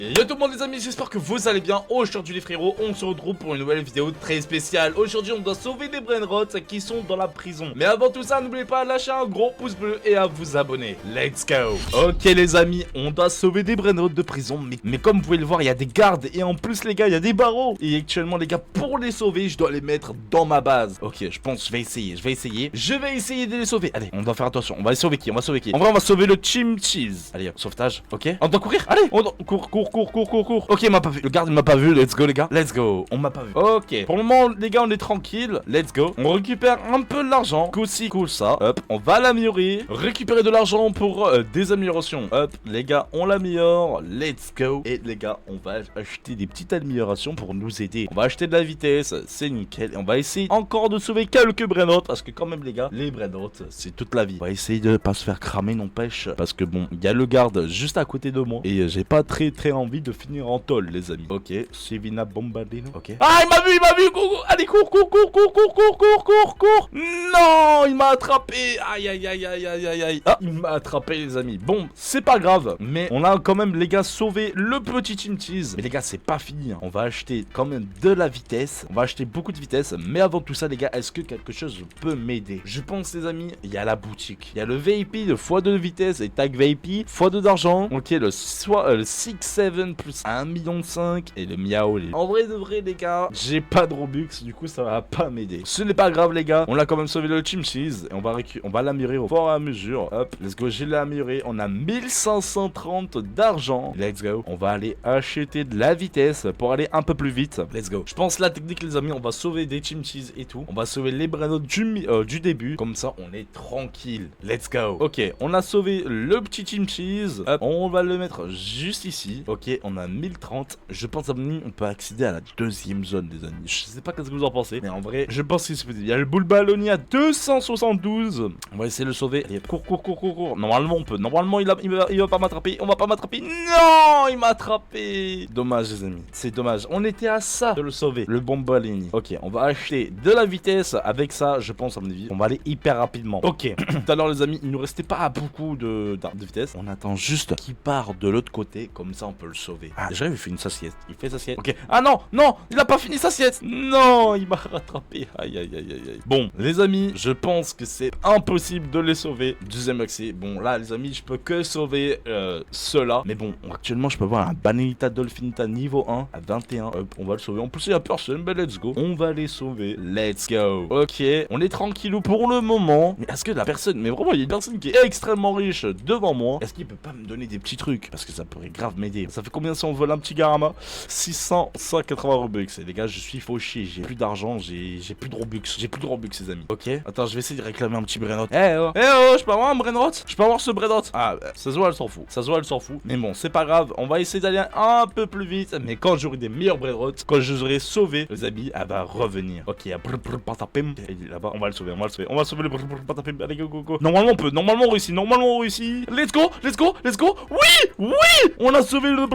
Yo tout le monde les amis, j'espère que vous allez bien. Aujourd'hui les frérots, on se retrouve pour une nouvelle vidéo très spéciale. Aujourd'hui on doit sauver des brainrots qui sont dans la prison. Mais avant tout ça, n'oubliez pas de lâcher un gros pouce bleu et à vous abonner. Let's go. Ok les amis, on doit sauver des brainrots de prison. Mais comme vous pouvez le voir, il y a des gardes. Et en plus les gars, il y a des barreaux. Et actuellement les gars, pour les sauver, je dois les mettre dans ma base. Ok, je pense que je vais essayer. Je vais essayer de les sauver. Allez, on doit faire attention. On va sauver qui? En vrai on va sauver le Chim Cheese. Allez, sauvetage, ok. On doit courir. Allez, on doit... Cours. Ok, il m'a pas vu. Le garde il m'a pas vu. Let's go les gars. Let's go. On m'a pas vu. Ok. Pour le moment les gars on est tranquille. Let's go. On récupère un peu de l'argent. Cool ça. Hop. On va l'améliorer. Récupérer de l'argent pour des améliorations. Hop. Les gars on l'améliore. Let's go. Et les gars on va acheter des petites améliorations pour nous aider. On va acheter de la vitesse. C'est nickel. Et on va essayer encore de sauver quelques brainrots. Parce que quand même les gars, les brainrots c'est toute la vie. On va essayer de pas se faire cramer non pêche. Parce que bon, il y a le garde juste à côté de moi. Et j'ai pas très envie de finir en tôle les amis. Ok, Sivina Bombardino. Ok. Ah il m'a vu. Go. Allez cours. Non, il m'a attrapé. Aïe. Ah, il m'a attrapé les amis. Bon, c'est pas grave. Mais on a quand même les gars sauvé le petit Chim Cheese. Mais les gars, c'est pas fini. On va acheter quand même de la vitesse. On va acheter beaucoup de vitesse. Mais avant tout ça les gars, est-ce que quelque chose peut m'aider? Je pense les amis, il y a la boutique. Il y a le VIP de x2 de vitesse et tag VIP x2 d'argent. Ok, le 6-7 plus 1,5 million et le miao. En vrai de vrai les gars, j'ai pas de Robux, du coup ça va pas m'aider. Ce n'est pas grave les gars, on a quand même sauvé le Chim Cheese et on va l'améliorer au fur et à mesure. Hop, let's go, j'ai amélioré. On a 1530 d'argent. Let's go. On va aller acheter de la vitesse pour aller un peu plus vite. Let's go. Je pense la technique les amis, on va sauver des Chim Cheese et tout. On va sauver les brainrots du début. Comme ça on est tranquille. Let's go. Ok, on a sauvé le petit Chim Cheese. Hop, on va le mettre juste ici. Ok, on a 1030. Je pense à on peut accéder à la deuxième zone des amis. Je sais pas qu'est-ce que vous en pensez, mais en vrai, je pense que c'est possible. Il y a le boule ballonnier à 272. On va essayer de le sauver. Allez, cours. Normalement, on peut. Normalement, il va pas m'attraper. On va pas m'attraper. Non, il m'a attrapé. Dommage, les amis. C'est dommage. On était à ça de le sauver. Le bon ballonnier. Ok, on va acheter de la vitesse. Avec ça, je pense, à mon avis, on va aller hyper rapidement. Ok. Tout à l'heure, les amis, il nous restait pas beaucoup de vitesse. On attend juste qu'il part de l'autre côté. Comme ça, on peut le sauver. Ah, déjà, il fait sa sieste. Il fait sa sieste. Ok. Ah non, il a pas fini sa sieste. Non, il m'a rattrapé. Aïe. Bon, les amis, je pense que c'est impossible de les sauver. Deuxième accès. Bon, là, les amis, je peux que sauver ceux-là. Mais bon, actuellement, je peux voir un Bananita Dolphinita niveau 1 à 21. Hop, on va le sauver. En plus, il y a personne. Mais let's go. On va les sauver. Let's go. Ok. On est tranquillou pour le moment. Mais est-ce que la personne, mais vraiment, il y a une personne qui est extrêmement riche devant moi. Est-ce qu'il peut pas me donner des petits trucs? Parce que ça pourrait grave m'aider. Ça fait combien si on vole un petit Garama? 180 Robux. Et les gars, je suis fauché. J'ai plus d'argent. J'ai plus de Robux. Les amis. Ok. Attends, je vais essayer de réclamer un petit brainrot. Je peux avoir un brainrot? Je peux avoir ce brainrot? Ah, ça se voit, elle s'en fout. Mais bon, c'est pas grave. On va essayer d'aller un peu plus vite. Mais quand j'aurai des meilleurs brainrots, quand je les aurai sauvés, les amis, elle va revenir. Ok, patapim. Là-bas, on va le sauver. On va sauver le patapim. Allez, go. Normalement, on réussit. Let's go. Oui. On a sauvé le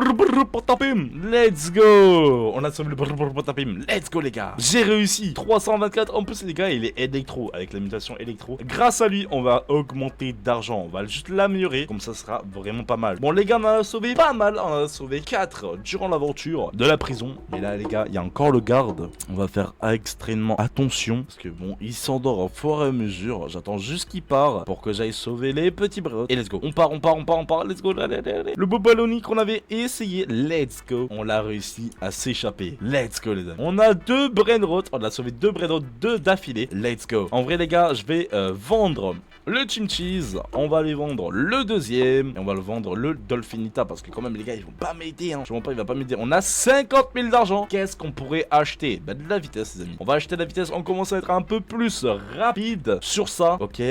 patapim. Let's go. On a sauvé le patapim. Let's go les gars. J'ai réussi. 324. En plus les gars, il est électro avec la mutation électro. Grâce à lui, on va augmenter d'argent. On va juste l'améliorer. Comme ça sera vraiment pas mal. Bon les gars, on a sauvé pas mal. On a sauvé 4 durant l'aventure de la prison. Mais là les gars, il y a encore le garde. On va faire extrêmement attention. Parce que bon, il s'endort au fur et à mesure. J'attends juste qu'il part pour que j'aille sauver les petits brainrots. Et let's go. On part. Let's go. Allez. Le beau ballonnier qu'on avait essayé. Let's go. On l'a réussi à s'échapper. Let's go les amis. On a 2 brainrots. On a sauvé 2 brainrots, 2 d'affilée. Let's go. En vrai les gars, je vais vendre le Chim Cheese. On va aller vendre le deuxième. Et on va le vendre le Dolphinita. Parce que quand même les gars, ils vont pas m'aider. Je vois pas, il va pas m'aider. On a 50 000 d'argent. Qu'est-ce qu'on pourrait acheter? Bah de la vitesse les amis. On va acheter de la vitesse. On commence à être un peu plus rapide sur ça. Ok.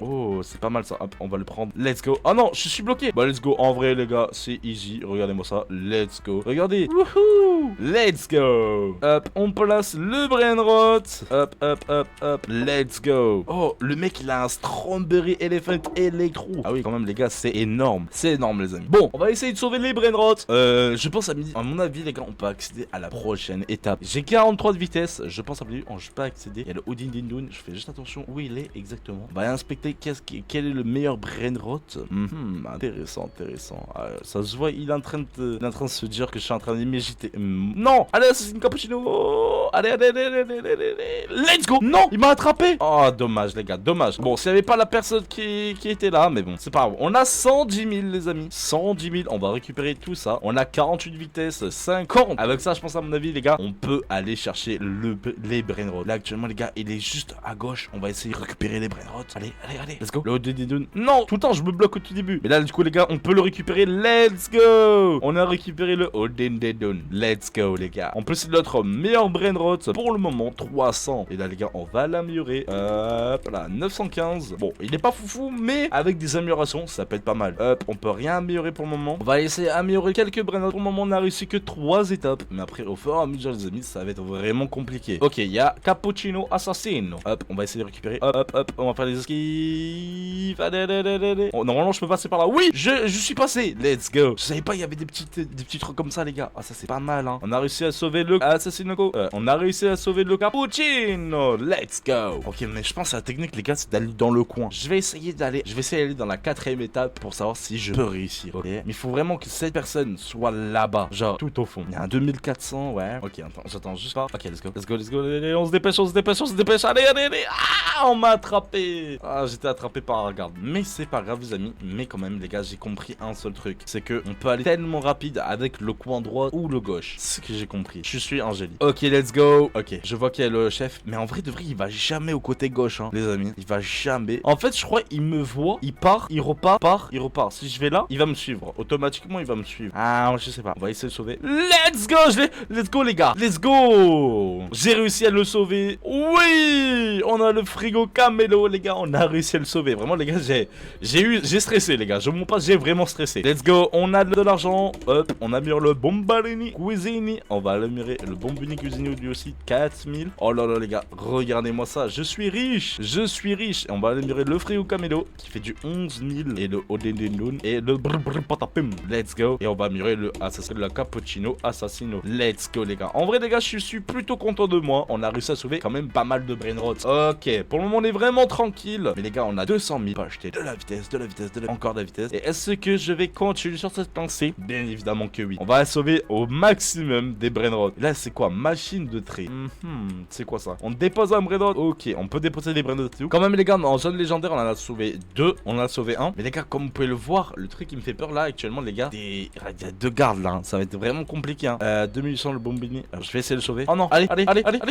Oh, c'est pas mal ça. Hop, on va le prendre. Let's go. Oh non, je suis bloqué. Bah let's go. En vrai les gars, c'est easy. Regardez-moi ça. Let's go. Regardez. Wouhou. Let's go. Hop, on place le brainrot. Hop. Let's go. Oh, le mec il a un Strawberry Elephant Electro. Ah oui, quand même les gars, c'est énorme. C'est énorme les amis. Bon, on va essayer de sauver les brainrots. Je pense à mon avis les gars, on peut accéder à la prochaine étape. J'ai 43 de vitesse. Je pense à lui, je peux accéder. Il y a le Odin Dindun. Je fais juste attention où il est exactement. On va inspecter quel est le meilleur brainrot. Intéressant. Ça se voit, il est en train de se dire que je suis en train d'imaginer. Non, allez, c'est une cappuccino. Oh, allez, let's go. Non, il m'a attrapé. Oh, dommage, les gars, dommage. Bon, s'il n'y avait pas la personne qui était là, mais bon, c'est pas grave. On a 110 000, les amis. 110 000, on va récupérer tout ça. On a 48 vitesses, 50. Avec ça, je pense, à mon avis, les gars, on peut aller chercher les brainrots. Là, actuellement, les gars, il est juste à gauche. On va essayer de récupérer les brainrots. Allez, let's go. Le Odinidun. Non, tout le temps, je me bloque au tout début. Mais là, du coup, les gars, on peut le récupérer. Let's go. On a récupéré le Odinidun. Let's go, les gars. En plus, c'est notre meilleur brainrot pour le moment, 300. Et là, les gars, on va l'améliorer. Hop là, 915. Bon, il est pas foufou, mais avec des améliorations, ça peut être pas mal. Hop, on peut rien améliorer pour le moment. On va essayer d'améliorer quelques brainrots. Pour le moment, on a réussi que 3 étapes. Mais après, au fur et à mesure, les amis, ça va être vraiment compliqué. Ok, il y a Cappuccino Assassino. Hop, on va essayer de récupérer. Hop, on va faire les esquives. Allez. Oh, normalement, je peux passer par là. Oui, je suis passé. Let's go. Je savais pas, il y avait des petits trucs comme ça, les gars. Ah, ça, c'est pas mal, hein. On a réussi à sauver le Assassino. On a réussi à sauver le Cappuccino. Let's go. Ok, mais je pense que la technique, les gars, c'est d'aller dans le coin. Je vais essayer d'aller dans la 4ème étape pour savoir si je peux réussir. Ok, mais il faut vraiment que cette personne soit là-bas, genre tout au fond. Il y a un 2400, ouais. Ok, attends, j'attends juste pas. Ok, let's go. Allez, on se dépêche. Allez. Ah, on m'a attrapé. Ah, j'étais attrapé par un garde. Mais c'est pas grave, les amis. Mais quand même, les gars, j'ai compris un seul truc. C'est que on peut aller tellement rapide avec le coin droit ou le gauche. C'est ce que j'ai compris. Je suis un génie. Ok, let's go. Ok, je vois qu'il y a le chef. Mais en vrai, de vrai, il va jamais au côté gauche, hein, les amis. Il va jamais. En fait, je crois il me voit. Il part, il repart. Si je vais là, il va me suivre. Automatiquement, il va me suivre. Ah, je sais pas. On va essayer de le sauver. Let's go. Let's go, les gars. Let's go. J'ai réussi à le sauver. Oui. On a le frigo Camelo, les gars. On a réussi à le sauver. Vraiment, les gars, j'ai stressé, les gars. Je vous passe, j'ai vraiment stressé. Let's go. On a de l'argent. Hop. On améliore le Bombalini Cuisini. On va améliorer le Bombini Cuisini lui aussi. 4000. Oh là là, les gars. Regardez-moi ça. Je suis riche. Et on va améliorer le frigo Camelo qui fait du 11 000. Et le Odendendun. Et le Patapim. Let's go. Et on va améliorer le Cappuccino Assassino. Let's go, les gars. En vrai, les gars, je suis plutôt content de moi. On a réussi à sauver quand même pas mal de brainrots. Ok, pour le moment, on est vraiment tranquille. Mais les gars, on a 200 000. On va acheter de la vitesse, encore de la vitesse. Et est-ce que je vais continuer sur cette lancée? Bien évidemment que oui. On va sauver au maximum des brainrots. Là, c'est quoi? Machine de trait. C'est quoi ça? On dépose un brainrot. Ok, on peut déposer des brainrots et tout. Quand même, les gars, en zone légendaire, on en a sauvé 2. On en a sauvé 1. Mais les gars, comme vous pouvez le voir, le truc qui me fait peur là, actuellement, les gars, il y a 2 gardes là. Hein. Ça va être vraiment compliqué. Hein. 2800 le Bombini. Alors, je vais essayer de le sauver. Oh non, allez,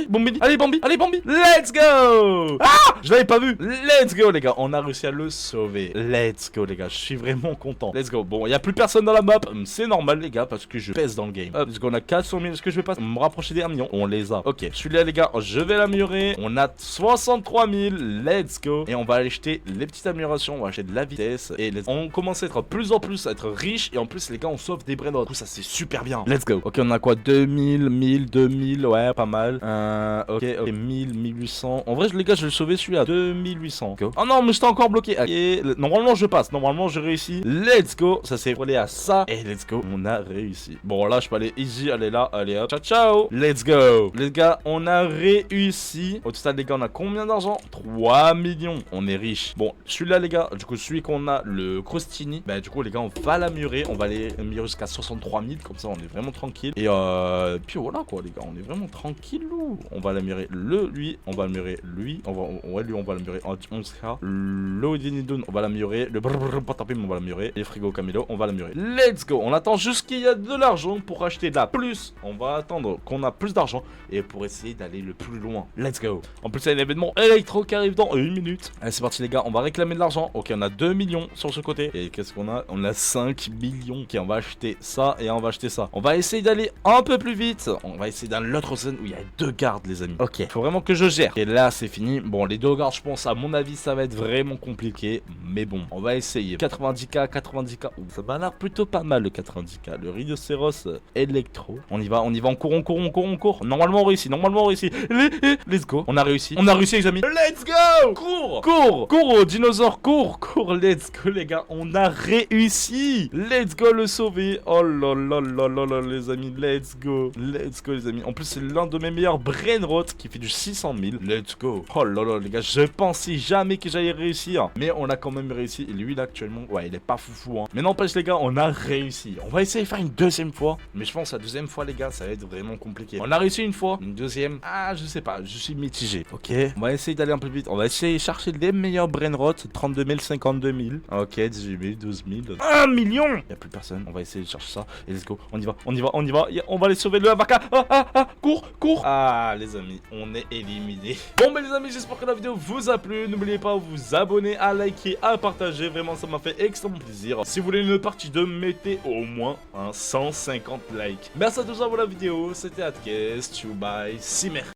Bombini. Allez, Bambi. Let's go. Ah, je l'avais pas vu. Let's go, les gars. On a réussi à le sauver. Let's go, les gars. Je suis vraiment content. Let's go. Bon, il y a plus personne dans la map. C'est normal, les gars, parce que je pèse dans le game. Hop, parce qu'on a 400 000. Est-ce que je vais pas me rapprocher des 1 million? On les a. Ok, celui-là, les gars, je vais l'améliorer. On a 63 000. Let's go. Et on va aller acheter les petites améliorations. On va acheter de la vitesse. Et on commence à être plus en plus à être riche. Et en plus, les gars, on sauve des brainrots. Tout ça, c'est super bien. Let's go. Ok, on a quoi? 2000, 1000, 2000. Ouais, pas mal. Ok, 1000, 1800. En vrai, les gars, je vais le sauver celui-là. 2800. Go. Oh non, mais j'étais encore bloqué. Okay. Normalement, je passe. Normalement, je réussis. Let's go. Ça s'est relié à ça. Et let's go. On a réussi. Bon, là, je peux aller easy. Allez là. Allez hop. Ciao. Let's go. Les gars, on a réussi. Au total, les gars, on a combien d'argent? 3 millions. On est riche. Bon, celui-là, les gars, du coup, celui qu'on a, le Crostini. Bah, du coup, les gars, on va l'améliorer. On va aller améliorer jusqu'à 63 000. Comme ça, on est vraiment tranquille. Et puis voilà, quoi, les gars. On est vraiment tranquille. On va l'améliorer lui. On va améliorer lui. On va l'améliorer en 11K. Le Odinidun, on va l'améliorer. Le Patapim, on va l'améliorer. Et le frigo Camelo, on va l'améliorer. Let's go. On attend juste qu'il y a de l'argent pour acheter de la plus. On va attendre qu'on a plus d'argent et pour essayer d'aller le plus loin. Let's go. En plus, il y a un événement électro qui arrive dans 1 minute. Allez, c'est parti, les gars. On va réclamer de l'argent. Ok, on a 2 millions sur ce côté. Et qu'est-ce qu'on a? On a 5 millions. Ok, on va acheter ça et on va acheter ça. On va essayer d'aller un peu plus vite. On va essayer dans l'autre zone où il y a 2 gardes, les amis. Ok, faut vraiment que je gère. Et là, c'est fini. Bon, les 2 gardes, je pense, à mon avis, ça va être vraiment compliqué. Mais bon, on va essayer. 90K. Ouh, ça m'a l'air plutôt pas mal, le 90K. Le rhinocéros électro. On y va, on court. Normalement, on réussit. Let's go. On a réussi, les amis. Let's go. Cours, dinosaure, cours. Let's go, les gars. On a réussi. Let's go, le sauver. Oh là là, les amis. Let's go, les amis. En plus, c'est l'un de mes meilleurs brainrots qui fait du 600 000. Let's go. Oh là là, les gars. Je pensais jamais que j'allais réussir. Mais on a quand même réussi. Et lui, là, actuellement, ouais, il est pas foufou, hein. Mais n'empêche, les gars, on a a réussi. On va essayer de faire une deuxième fois. Mais je pense que la deuxième fois, les gars, ça va être vraiment compliqué. On a réussi une fois. Une deuxième, ah, je sais pas. Je suis mitigé. Ok. On va essayer d'aller un peu vite. On va essayer de chercher les meilleurs brainrots. 32 000, 52 000. Ok, 18 000, 12 000. 1 million. Il n'y a plus personne. On va essayer de chercher ça. Et let's go. On y va. On y va. On y va. On va aller sauver le Avaca. Cours. Cours. Ah, les amis. On est éliminés. Bon, mais les amis, j'espère que la vidéo vous a plu. N'oubliez pas de vous abonner, à liker, à partager. Vraiment, ça m'a fait extrêmement plaisir. Si vous voulez une partie 2, mettez au moins 150 likes. Merci à tous pour la vidéo. C'était Adkes. Bye. Simer.